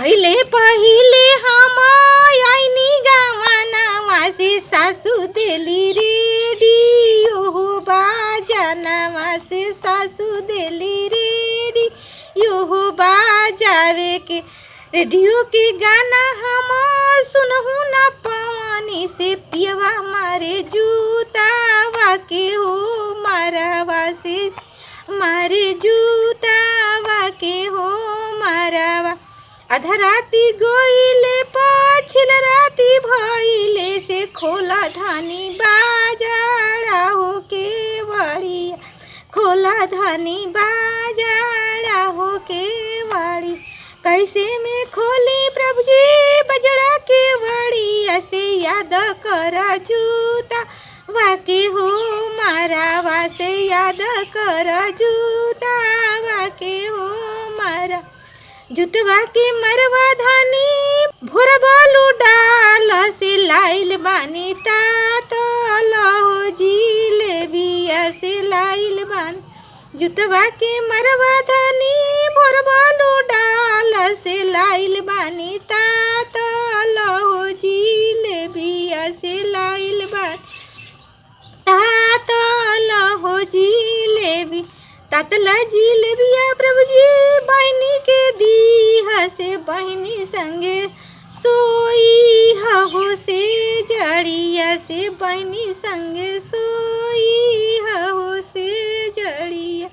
पहिले पहिले हम आईनी गावनवा से सासू देली रेडियो हो बाजनवा से सासू देली रेडियो हो बाजावे के रेडियो के गाना हम सुनहु न पवनी से पियवा मारे जूतावा के हो मारवा से मारे जूतावा के हो मारवा आधा राती गोइले पछिल राती भइले से खोला धानी बाजारा हो के बड़िया खोला धानी बाजारा हो के बड़ी कैसे में खोली प्रभु जी बजड़ा के बड़िया से याद कर जूता वाके हो मारावा से याद कर जूता वाके हो मारा जुतवा के मरवा धानी भोर बालू डाल से लाइल बानी तात लहो जिलेबिया से लाइल बान जुतवा के मरवा धानी भोर बालू डाल से लाइल बानी तात लहो जिलेबिया से लाइल बान तात लहो जिलेबी तातला जिलेबिया प्रभु जी बहनी के दी से बहनी संगे सोई हो से जड़िया से बहनी संगे सोई हो से जड़िया।